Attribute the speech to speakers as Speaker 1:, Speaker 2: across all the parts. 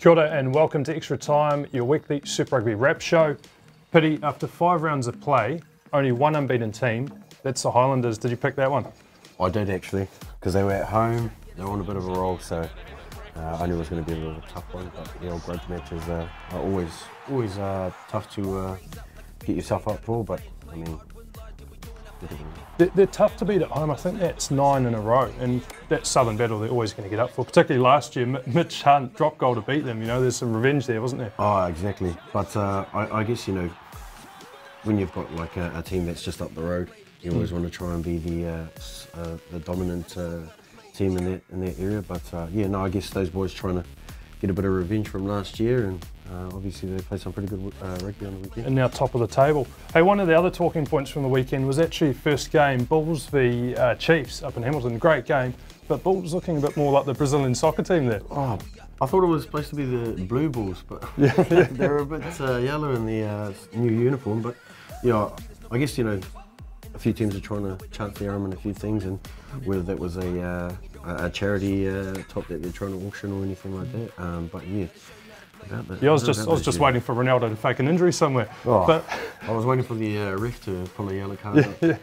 Speaker 1: Kia ora and welcome to Extra Time, your weekly Super Rugby wrap show. Piri, after 5 rounds of play, only one unbeaten team. That's the Highlanders. Did you pick that one?
Speaker 2: I did actually, because they were at home, they were on a bit of a roll, so I knew it was going to be a little tough one, but the old grudge matches are always tough to get yourself up for, but I mean,
Speaker 1: they're tough to beat at home. I think that's 9 in a row, and that Southern battle they're always going to get up for. Particularly last year, Mitch Hunt dropped goal to beat them. You know, there's some revenge there, wasn't there?
Speaker 2: Oh, exactly. But I guess, you know, when you've got like a team that's just up the road, you always want to try and be the dominant team in that area. But yeah, no, I guess those boys trying to get a bit of revenge from last year, and obviously they played some pretty good rugby on the weekend.
Speaker 1: And now top of the table. Hey, one of the other talking points from the weekend was actually first game, Bulls v Chiefs up in Hamilton. Great game, but Bulls looking a bit more like the Brazilian soccer team there.
Speaker 2: Oh, I thought it was supposed to be the Blue Bulls, but they're a bit yellow in the new uniform. But yeah, I guess, you know, a few teams are trying to chance their arm in a few things, and whether that was a charity top that they're trying to auction or anything like that. But yeah.
Speaker 1: Yeah, I was just waiting for Ronaldo to fake an injury somewhere.
Speaker 2: Oh,
Speaker 1: but
Speaker 2: I was waiting for the ref to pull a yellow card.
Speaker 1: Yeah.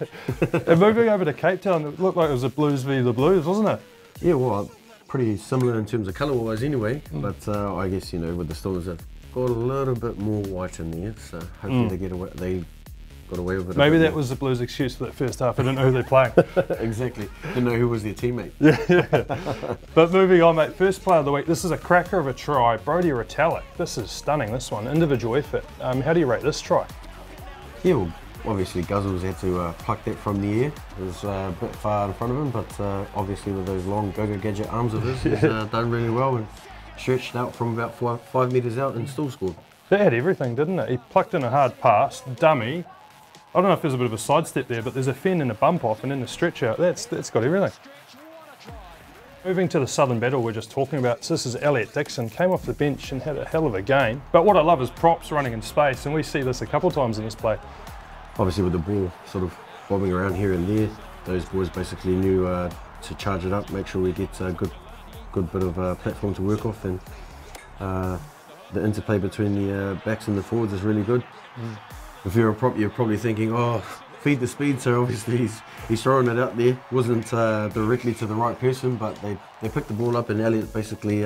Speaker 1: And moving over to Cape Town, it looked like it was the Blues v the Blues, wasn't it?
Speaker 2: Yeah, well, pretty similar in terms of colour-wise anyway. But I guess, you know, with the Stormers, they've got a little bit more white in there, so hopefully they get away. They got away with it.
Speaker 1: Maybe that was the Blues' excuse for that first half. I didn't know who they're playing.
Speaker 2: Exactly. Didn't know who was their teammate.
Speaker 1: Yeah. But moving on, mate. First player of the week. This is a cracker of a try. Brodie Retallick. This is stunning. This one, individual effort. How do you rate this try?
Speaker 2: Yeah, well, obviously Guzzles had to pluck that from the air. It was a bit far in front of him, but obviously with those long go-go gadget arms of his, he's done really well and stretched out from about 5 metres out and still scored.
Speaker 1: That had everything, didn't it? He plucked in a hard pass, dummy. I don't know if there's a bit of a sidestep there, but there's a fend and a bump off, and then the stretch out. That's got everything. Moving to the Southern battle we're just talking about. So this is Elliot Dixon, came off the bench and had a hell of a game. But what I love is props running in space, and we see this a couple of times in this play.
Speaker 2: Obviously with the ball sort of bobbing around here and there, those boys basically knew to charge it up, make sure we get a good bit of platform to work off, and the interplay between the backs and the forwards is really good. If you're a prop, you're probably thinking, oh, feed the speed, so obviously he's throwing it out there. Wasn't directly to the right person, but they picked the ball up, and Elliot basically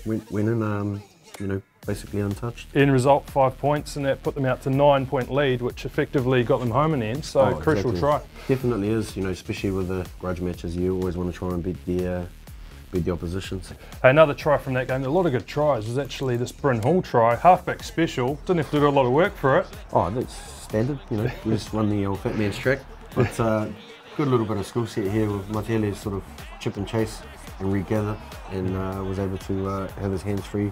Speaker 2: went in, you know, basically untouched. End
Speaker 1: result, 5 points, and that put them out to 9-point lead, which effectively got them home in the end, so crucial try.
Speaker 2: Definitely is, you know, especially with the grudge matches, you always want to try and beat the opposition.
Speaker 1: Another try from that game, a lot of good tries, was actually this Bryn Hall try, halfback special, didn't have to do a lot of work for it.
Speaker 2: Oh, that's standard, you know, you just run the old fat man's track, but good little bit of skill set here with Matele sort of chip and chase and regather, and was able to have his hands free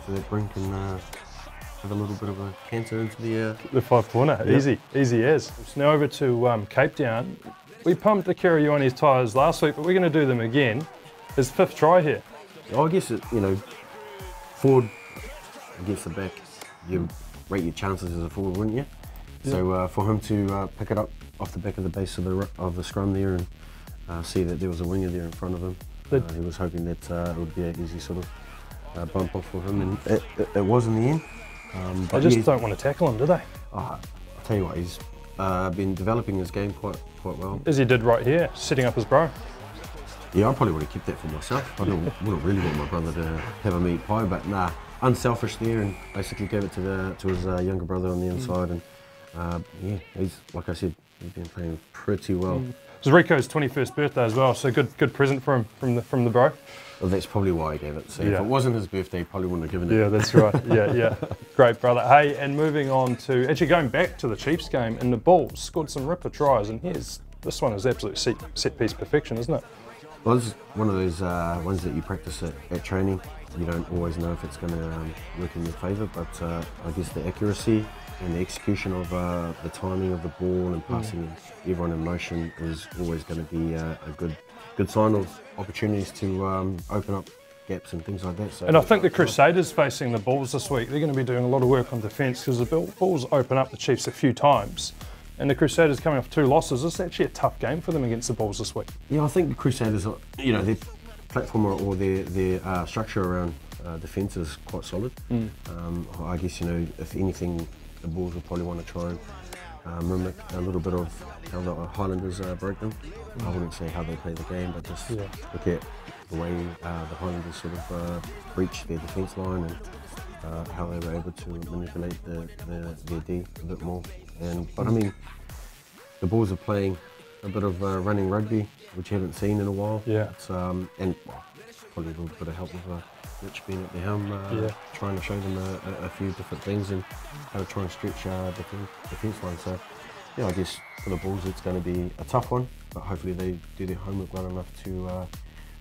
Speaker 2: to that brink and have a little bit of a canter into the
Speaker 1: 5 corner. Yep. Easy as. So now over to Cape Town. We pumped Akira Ioane's tyres last week, but we're going to do them again. His 5th try here.
Speaker 2: I guess, you know, forward against the back, you rate your chances as a forward, wouldn't you? Yeah. So for him to pick it up off the back of the base of the scrum there and see that there was a winger there in front of him, he was hoping that it would be an easy sort of bump off for him, and it was in the end.
Speaker 1: They just don't want to tackle him, do they?
Speaker 2: I'll tell you what, he's been developing his game quite well.
Speaker 1: As he did right here, setting up his bro.
Speaker 2: Yeah, I probably would have kept that for myself. I wouldn't really want my brother to have a meat pie, but nah, unselfish there, and basically gave it to his younger brother on the inside, and yeah, he's, like I said, he's been playing pretty well.
Speaker 1: It was Rico's 21st birthday as well, so good present for him from the bro.
Speaker 2: Well, that's probably why he gave it. So if it wasn't his birthday, he probably wouldn't have given it.
Speaker 1: Yeah, that's right. Yeah. Great, brother. Hey, and moving on to, actually going back to the Chiefs game, and the Bulls scored some ripper tries, and this one is absolute set piece perfection, isn't it?
Speaker 2: Well, this is one of those ones that you practice at training. You don't always know if it's going to work in your favour, but I guess the accuracy and the execution of the timing of the ball and passing everyone in motion is always going to be a good sign of opportunities to open up gaps and things like that. So,
Speaker 1: and I think the Crusaders facing the Bulls this week, they're going to be doing a lot of work on defence, because the Bulls open up the Chiefs a few times. And the Crusaders coming off 2 losses, it's actually a tough game for them against the Bulls this week.
Speaker 2: Yeah, I think the Crusaders, you know, their platform or their structure around defence is quite solid. I guess, you know, if anything, the Bulls will probably want to try and mimic a little bit of how the Highlanders break them. I wouldn't say how they play the game, but just look at the way the Highlanders sort of breached their defence line and how they were able to manipulate their D a bit more. But I mean, the Bulls are playing a bit of running rugby, which you haven't seen in a while.
Speaker 1: Yeah.
Speaker 2: It's, and well, probably a little bit of help with Rich being at the helm, trying to show them a few different things and how to try and stretch the defence line. So, yeah, I guess for the Bulls it's going to be a tough one, but hopefully they do their homework well enough to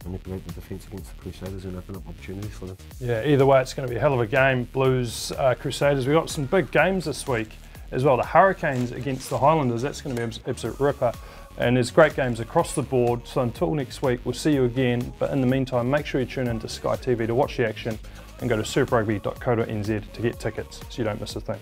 Speaker 2: manipulate the defence against the Crusaders and open up opportunities for them. Yeah,
Speaker 1: either way it's going to be a hell of a game, Blues, Crusaders. We've got some big games this week as well. The Hurricanes against the Highlanders, that's going to be an absolute ripper. And there's great games across the board. So until next week, we'll see you again. But in the meantime, make sure you tune in to Sky TV to watch the action and go to superrugby.co.nz to get tickets so you don't miss a thing.